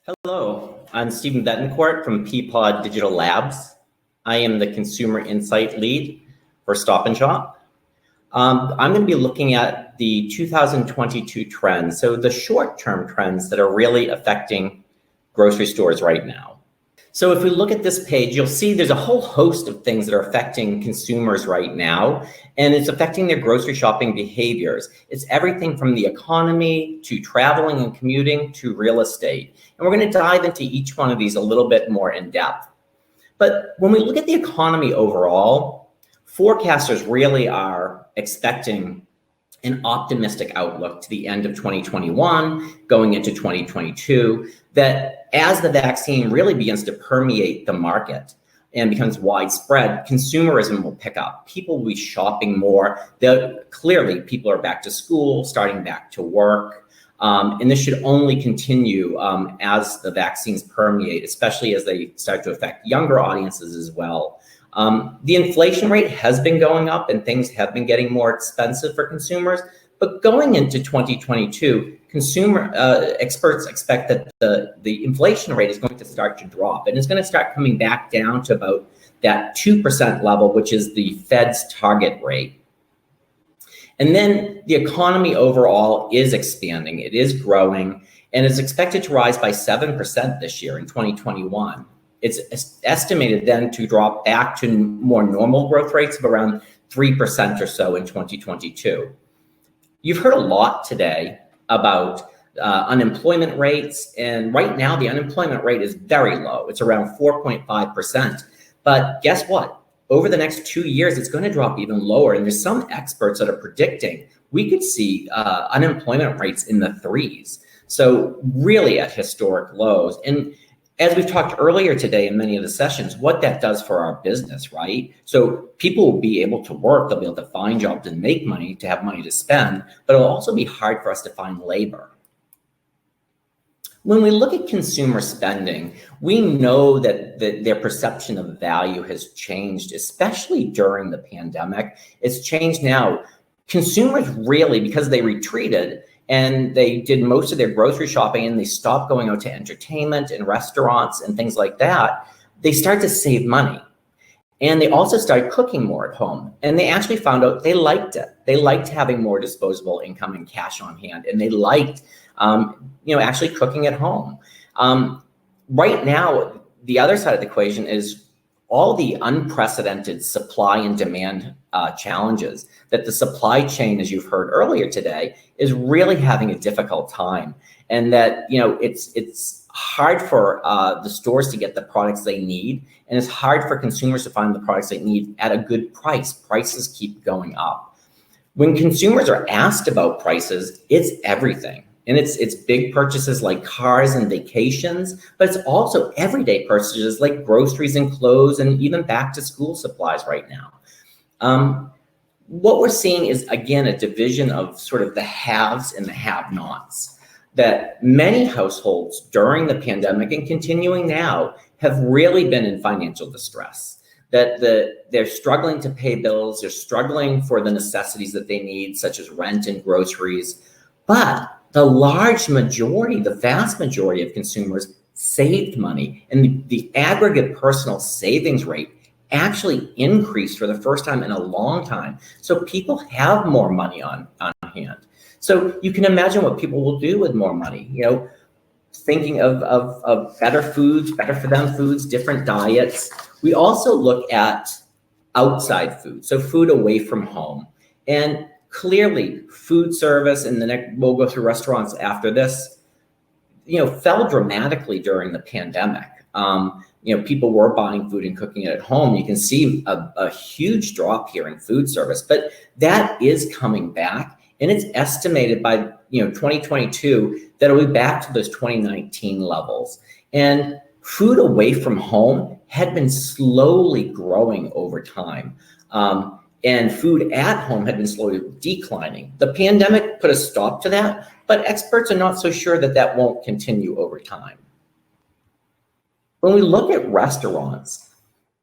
Hello, I'm Stephen Bettencourt from Peapod Digital Labs. I am the Consumer Insight Lead for Stop and Shop. I'm going to be looking at the 2022 trends, so the short-term trends that are really affecting grocery stores right now. So if we look at this page, you'll see there's a whole host of things that are affecting consumers right now, and it's affecting their grocery shopping behaviors. It's everything from the economy to traveling and commuting to real estate. And we're going to dive into each one of these a little bit more in depth. But when we look at the economy overall, forecasters really are expecting an optimistic outlook to the end of 2021, going into 2022, that as the vaccine really begins to permeate the market and becomes widespread, consumerism will pick up. People will be shopping more. Clearly, people are back to school, starting back to work. And this should only continue as the vaccines permeate, especially as they start to affect younger audiences as well. The inflation rate has been going up and things have been getting more expensive for consumers. But going into 2022, experts expect that the inflation rate is going to start to drop, and it's going to start coming back down to about that 2% level, which is the Fed's target rate. And then the economy overall is expanding, it is growing, and is expected to rise by 7% this year in 2021. It's estimated then to drop back to more normal growth rates of around 3% or so in 2022. You've heard a lot today about unemployment rates, and right now the unemployment rate is very low. It's around 4.5%. But guess what? Over the next 2 years, it's going to drop even lower. And there's some experts that are predicting we could see unemployment rates in the threes. So really at historic lows. And as we've talked earlier today in many of the sessions, what that does for our business, right? So people will be able to work, they'll be able to find jobs and make money, to have money to spend, but it'll also be hard for us to find labor. When we look at consumer spending, we know that their perception of value has changed, especially during the pandemic. It's changed now. Consumers really, because they retreated and they did most of their grocery shopping and they stopped going out to entertainment and restaurants and things like that, they start to save money. And they also started cooking more at home. And they actually found out they liked it. They liked having more disposable income and cash on hand. And they liked actually cooking at home. Right now, the other side of the equation is all the unprecedented supply and demand challenges that the supply chain, as you've heard earlier today, is really having a difficult time. And that, it's hard for the stores to get the products they need. And it's hard for consumers to find the products they need at a good price. Prices keep going up. When consumers are asked about prices, it's everything. And it's big purchases like cars and vacations, but it's also everyday purchases like groceries and clothes and even back to school supplies right now. What we're seeing is, again, a division of sort of the haves and the have-nots, that many households during the pandemic and continuing now have really been in financial distress, that they're struggling to pay bills, they're struggling for the necessities that they need, such as rent and groceries, but the large majority, the vast majority of consumers saved money, and the aggregate personal savings rate actually increased for the first time in a long time. So people have more money on hand. So you can imagine what people will do with more money, thinking of better foods, better for them foods, different diets. We also look at outside food, so food away from home. And clearly, food service, and we'll go through restaurants after this, fell dramatically during the pandemic. People were buying food and cooking it at home. You can see a huge drop here in food service, but that is coming back, and it's estimated by 2022 that it'll be back to those 2019 levels. And food away from home had been slowly growing over time. And food at home had been slowly declining. The pandemic put a stop to that, but experts are not so sure that that won't continue over time. When we look at restaurants,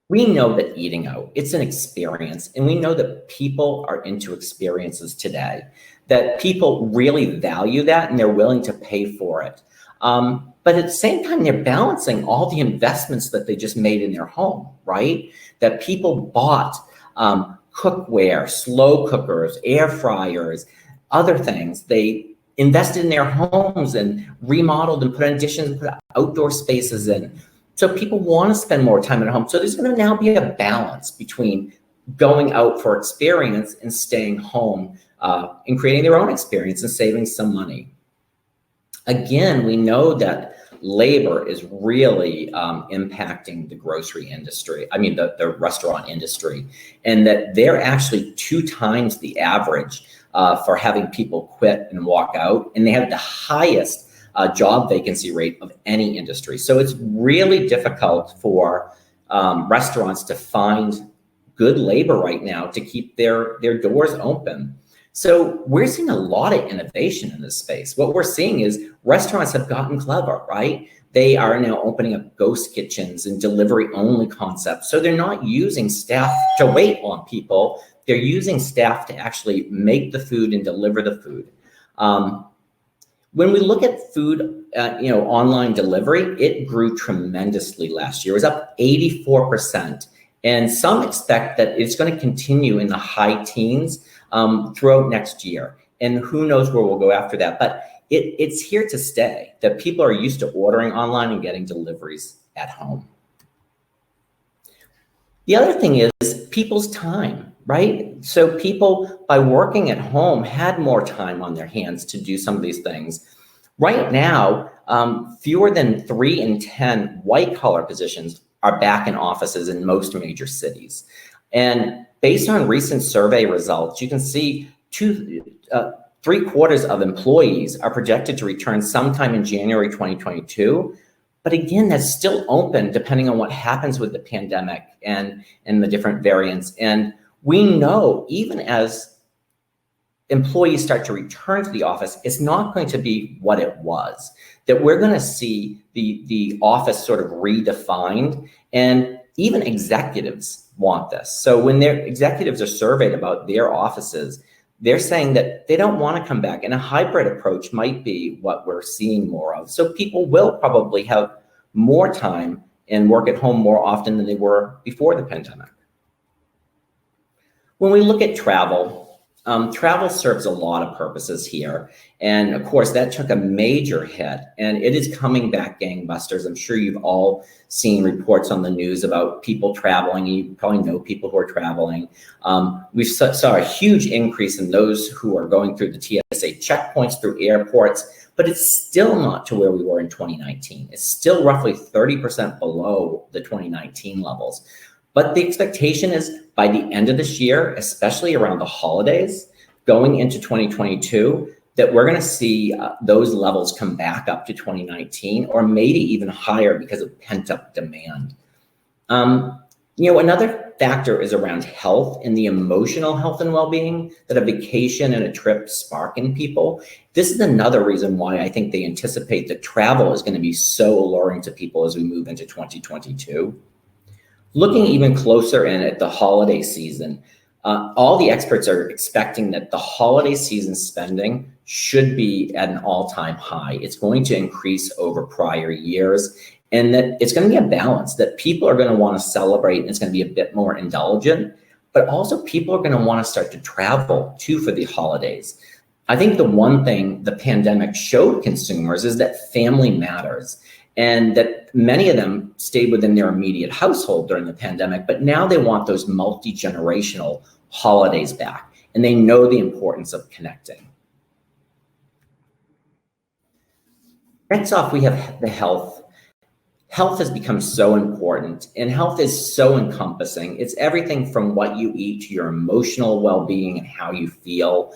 we know that eating out, it's an experience, and we know that people are into experiences today, that people really value that and they're willing to pay for it. But at the same time, they're balancing all the investments that they just made in their home, right? That people bought cookware, slow cookers, air fryers, other things. They invested in their homes and remodeled and put in additions and put outdoor spaces in. So people want to spend more time at home. So there's going to now be a balance between going out for experience and staying home and creating their own experience and saving some money. Again, we know that labor is really impacting the grocery industry, the restaurant industry, and that they're actually 2 times the average for having people quit and walk out, and they have the highest job vacancy rate of any industry. So it's really difficult for restaurants to find good labor right now to keep their doors open. So we're seeing a lot of innovation in this space. What we're seeing is restaurants have gotten clever, right? They are now opening up ghost kitchens and delivery-only concepts. So they're not using staff to wait on people. They're using staff to actually make the food and deliver the food. When we look at food, online delivery, it grew tremendously last year. It was up 84%. And some expect that it's going to continue in the high teens throughout next year. And who knows where we'll go after that. But it's here to stay, that people are used to ordering online and getting deliveries at home. The other thing is people's time, right? So people, by working at home, had more time on their hands to do some of these things. Right now, fewer than 3 in 10 white-collar positions are back in offices in most major cities. And based on recent survey results, you can see 3/4 of employees are projected to return sometime in January 2022. But again, that's still open depending on what happens with the pandemic and the different variants. And we know even as employees start to return to the office, it's not going to be what it was, that we're going to see the office sort of redefined, and even executives want this. So when their executives are surveyed about their offices, they're saying that they don't want to come back, and a hybrid approach might be what we're seeing more of. So people will probably have more time and work at home more often than they were before the pandemic. When we look at travel, travel serves a lot of purposes here. And of course, that took a major hit, and it is coming back gangbusters. I'm sure you've all seen reports on the news about people traveling. You probably know people who are traveling. We saw a huge increase in those who are going through the TSA checkpoints through airports, but it's still not to where we were in 2019. It's still roughly 30% below the 2019 levels. But the expectation is by the end of this year, especially around the holidays, going into 2022, that we're going to see those levels come back up to 2019 or maybe even higher because of pent-up demand. Another factor is around health and the emotional health and well-being that a vacation and a trip spark in people. This is another reason why I think they anticipate that travel is going to be so alluring to people as we move into 2022. Looking even closer in at the holiday season, all the experts are expecting that the holiday season spending should be at an all-time high. It's going to increase over prior years, and that it's going to be a balance, that people are going to want to celebrate and it's going to be a bit more indulgent, but also people are going to want to start to travel too for the holidays. I think the one thing the pandemic showed consumers is that family matters, and that many of them stayed within their immediate household during the pandemic, but now they want those multi-generational holidays back, and they know the importance of connecting. Next off, we have the health. Health has become so important, and health is so encompassing. It's everything from what you eat to your emotional well-being and how you feel.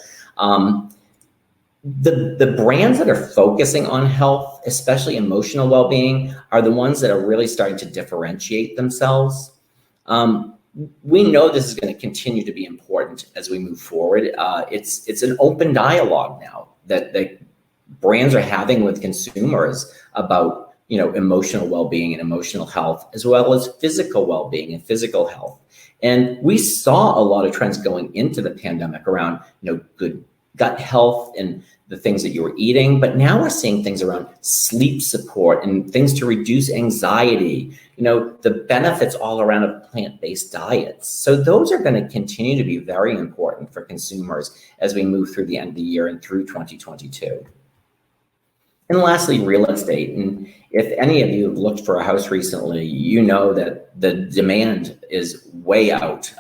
The brands that are focusing on health, especially emotional well-being, are the ones that are really starting to differentiate themselves. We know this is going to continue to be important as we move forward. It's an open dialogue now that the brands are having with consumers about emotional well-being and emotional health, as well as physical well-being and physical health. And we saw a lot of trends going into the pandemic around good gut health and the things that you were eating, but now we're seeing things around sleep support and things to reduce anxiety, the benefits all around of plant-based diets. So those are going to continue to be very important for consumers as we move through the end of the year and through 2022. And lastly, real estate. And if any of you have looked for a house recently, you know that the demand is way out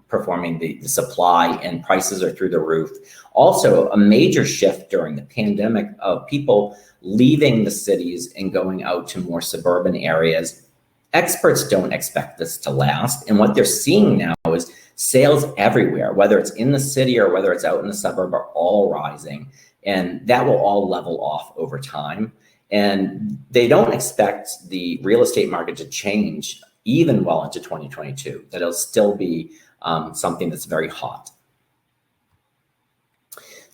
performing the supply, and prices are through the roof. Also, a major shift during the pandemic of people leaving the cities and going out to more suburban areas. Experts don't expect this to last. And what they're seeing now is sales everywhere, whether it's in the city or whether it's out in the suburb, are all rising. And that will all level off over time. And they don't expect the real estate market to change even well into 2022, that it'll still be something that's very hot.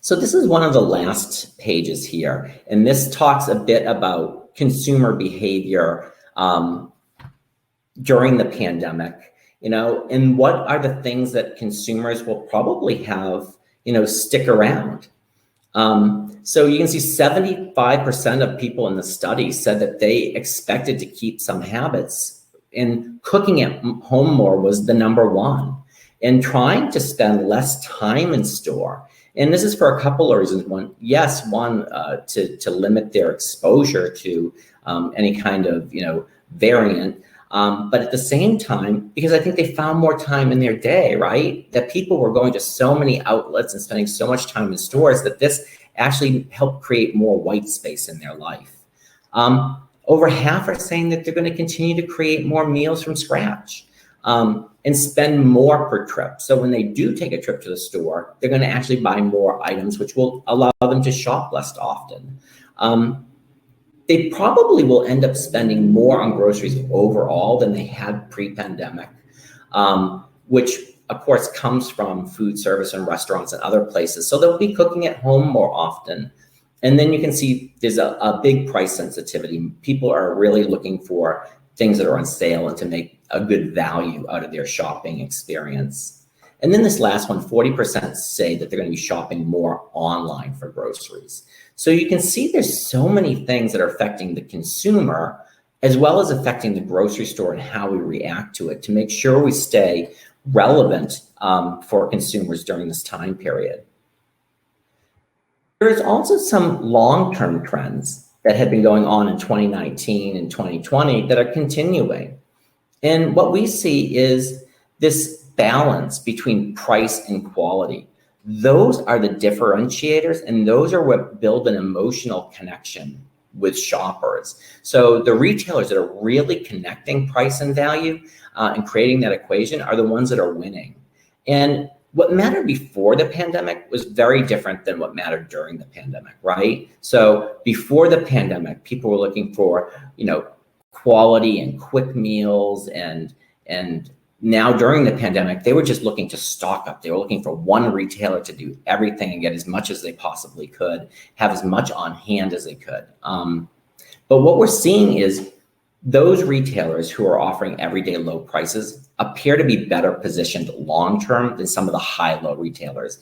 So this is one of the last pages here. And this talks a bit about consumer behavior during the pandemic, and what are the things that consumers will probably have, stick around. So you can see 75% of people in the study said that they expected to keep some habits, and cooking at home more was the number one, and trying to spend less time in store. And this is for a couple of reasons. One, to limit their exposure to any kind of, variant. But at the same time, because I think they found more time in their day, right? That people were going to so many outlets and spending so much time in stores that this actually helped create more white space in their life. Over half are saying that they're going to continue to create more meals from scratch and spend more per trip. So when they do take a trip to the store, they're going to actually buy more items, which will allow them to shop less often. They probably will end up spending more on groceries overall than they had pre-pandemic, which of course comes from food service and restaurants and other places. So they'll be cooking at home more often. And then you can see there's a big price sensitivity. People are really looking for things that are on sale and to make a good value out of their shopping experience. And then this last one, 40% say that they're going to be shopping more online for groceries. So you can see there's so many things that are affecting the consumer as well as affecting the grocery store and how we react to it to make sure we stay relevant for consumers during this time period. There's also some long-term trends that had been going on in 2019 and 2020 that are continuing. And what we see is this balance between price and quality. Those are the differentiators, and those are what build an emotional connection with shoppers. So the retailers that are really connecting price and value and creating that equation are the ones that are winning. And what mattered before the pandemic was very different than what mattered during the pandemic, right? So before the pandemic, people were looking for, quality and quick meals, and now during the pandemic, they were just looking to stock up. They were looking for one retailer to do everything and get as much as they possibly could, have as much on hand as they could. But what we're seeing is those retailers who are offering everyday low prices appear to be better positioned long-term than some of the high-low retailers.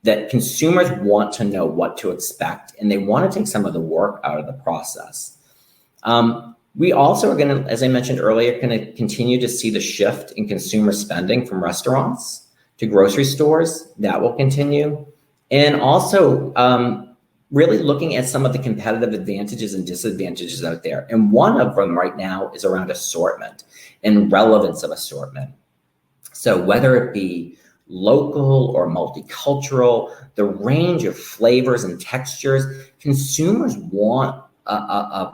That consumers want to know what to expect, and they want to take some of the work out of the process. We also are going to, as I mentioned earlier, going to continue to see the shift in consumer spending from restaurants to grocery stores. That will continue. And also really looking at some of the competitive advantages and disadvantages out there. And one of them right now is around assortment and relevance of assortment. So whether it be local or multicultural, the range of flavors and textures, consumers want a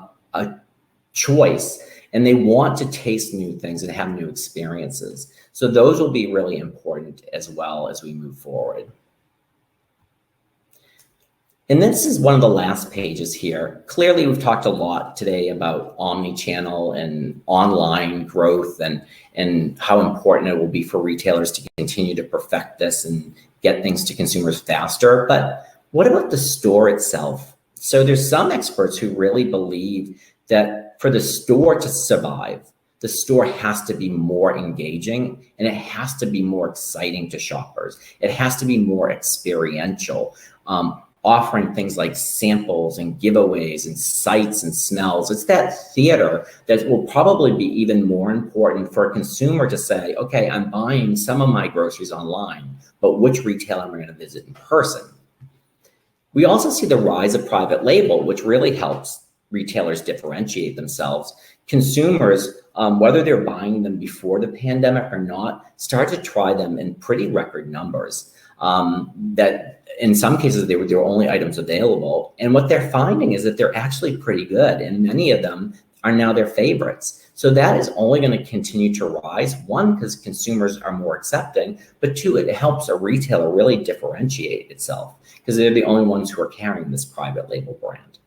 choice, and they want to taste new things and have new experiences. So those will be really important as well as we move forward. And this is one of the last pages here. Clearly, we've talked a lot today about omni-channel and online growth and how important it will be for retailers to continue to perfect this and get things to consumers faster. But what about the store itself? So there's some experts who really believe that for the store to survive, the store has to be more engaging, and it has to be more exciting to shoppers. It has to be more experiential, offering things like samples and giveaways and sights and smells. It's that theater that will probably be even more important for a consumer to say, okay, I'm buying some of my groceries online, but which retailer am I going to visit in person? We also see the rise of private label, which really helps retailers differentiate themselves. Consumers, whether they're buying them before the pandemic or not, start to try them in pretty record numbers. That in some cases, they were only items available. And what they're finding is that they're actually pretty good, and many of them are now their favorites. So that is only going to continue to rise, one, because consumers are more accepting, but two, it helps a retailer really differentiate itself because they're the only ones who are carrying this private label brand.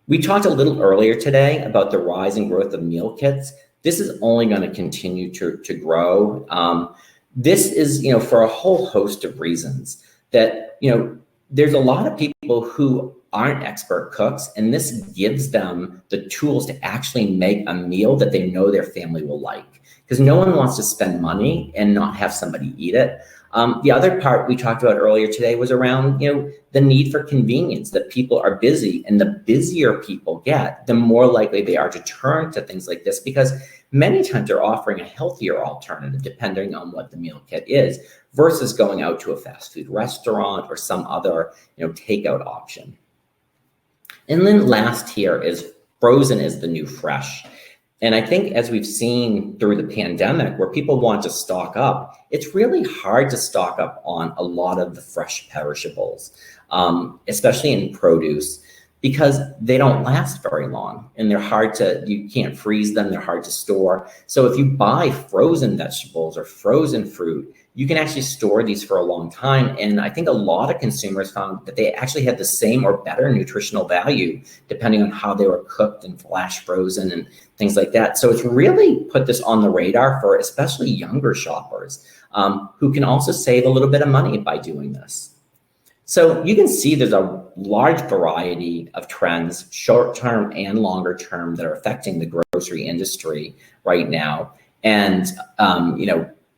We talked a little earlier today about the rise and growth of meal kits. This is only going to continue to grow. This is, for a whole host of reasons that, there's a lot of people who aren't expert cooks, and this gives them the tools to actually make a meal that they know their family will like, because no one wants to spend money and not have somebody eat it. The other part we talked about earlier today was around, the need for convenience, that people are busy, and the busier people get, the more likely they are to turn to things like this, because many times they're offering a healthier alternative depending on what the meal kit is versus going out to a fast food restaurant or some other, takeout option. And then last here is frozen is the new fresh. And I think as we've seen through the pandemic, where people want to stock up, it's really hard to stock up on a lot of the fresh perishables, especially in produce, because they don't last very long and you can't freeze them, they're hard to store. So if you buy frozen vegetables or frozen fruit, you can actually store these for a long time. And I think a lot of consumers found that they actually had the same or better nutritional value depending on how they were cooked and flash frozen and things like that. So it's really put this on the radar for especially younger shoppers who can also save a little bit of money by doing this. So you can see there's a large variety of trends, short-term and longer-term, that are affecting the grocery industry right now. And,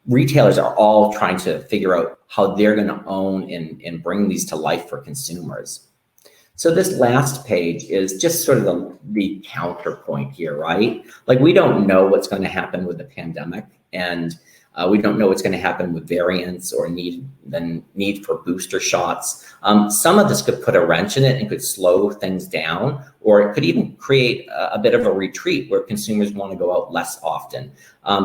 retailers are all trying to figure out how they're going to own and bring these to life for consumers. So this last page is just sort of the counterpoint here, right? Like, we don't know what's going to happen with the pandemic, and we don't know what's going to happen with variants or need for booster shots. Some of this could put a wrench in it and could slow things down, or it could even create a bit of a retreat where consumers want to go out less often.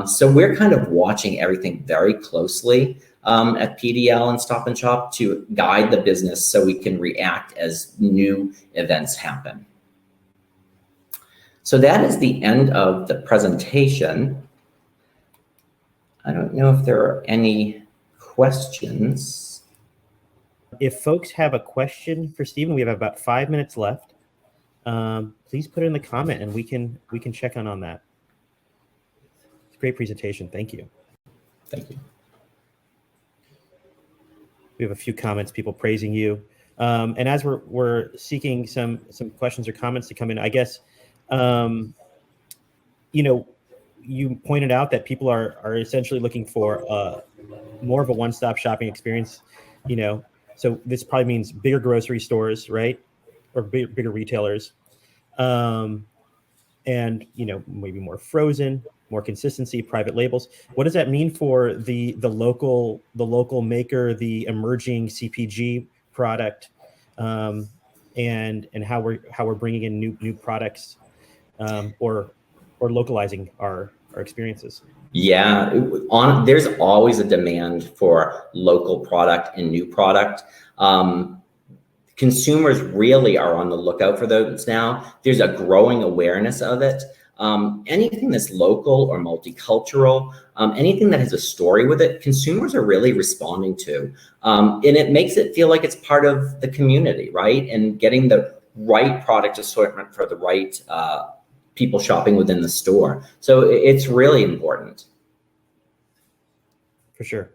So we're kind of watching everything very closely at PDL and Stop and Shop to guide the business so we can react as new events happen. So that is the end of the presentation. I don't know if there are any questions. If folks have a question for Stephen, we have about 5 minutes left. Please put it in the comment and we can check on that. It's a great presentation. Thank you. Thank you. We have a few comments, people praising you. And as we're seeking some questions or comments to come in, I guess, you pointed out that people are essentially looking for more of a one-stop shopping experience, so this probably means bigger grocery stores, right? Or bigger retailers. And, maybe more frozen, more consistency, private labels. What does that mean for the local maker, the emerging CPG product, and how we're bringing in new products, or localizing our experiences? Yeah, there's always a demand for local product and new product. Consumers really are on the lookout for those now. There's a growing awareness of it. Anything that's local or multicultural, anything that has a story with it, consumers are really responding to. And it makes it feel like it's part of the community, right? And getting the right product assortment for the right people shopping within the store. So it's really important. For sure.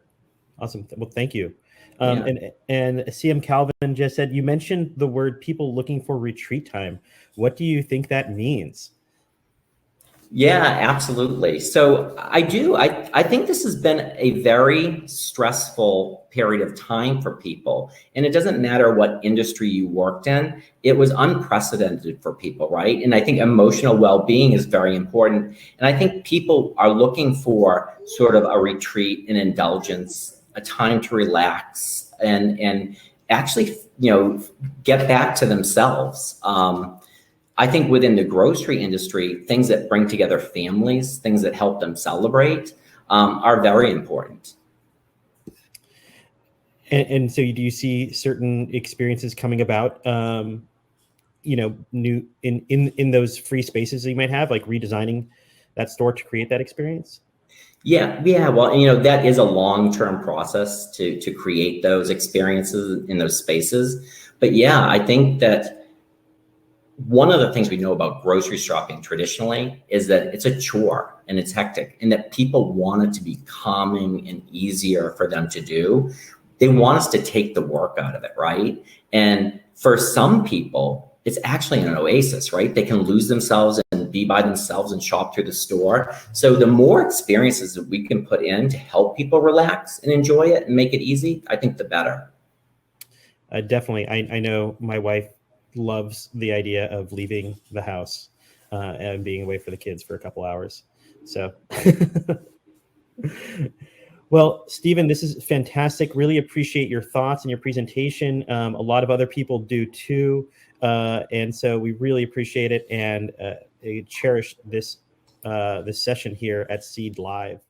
Awesome. Well, thank you. And CM Calvin just said, you mentioned the word people looking for retreat time. What do you think that means? Yeah, absolutely. So I think this has been a very stressful period of time for people. And it doesn't matter what industry you worked in, it was unprecedented for people, right? And I think emotional well-being is very important. And I think people are looking for sort of a retreat, an indulgence, a time to relax and actually, get back to themselves. I think within the grocery industry, things that bring together families, things that help them celebrate, are very important. And so do you see certain experiences coming about, new in those free spaces that you might have, like redesigning that store to create that experience? Yeah. Well, that is a long-term process to create those experiences in those spaces. But yeah, I think that one of the things we know about grocery shopping traditionally is that it's a chore and it's hectic, and that people want it to be calming and easier for them to do. They want us to take the work out of it, right? And for some people, it's actually an oasis, right? They can lose themselves and be by themselves and shop through the store. So the more experiences that we can put in to help people relax and enjoy it and make it easy, I think the better. Definitely. I know my wife loves the idea of leaving the house and being away for the kids for a couple hours. So, well, Stephen, this is fantastic. Really appreciate your thoughts and your presentation. A lot of other people do too. And so we really appreciate it and cherish this session here at Seed Live.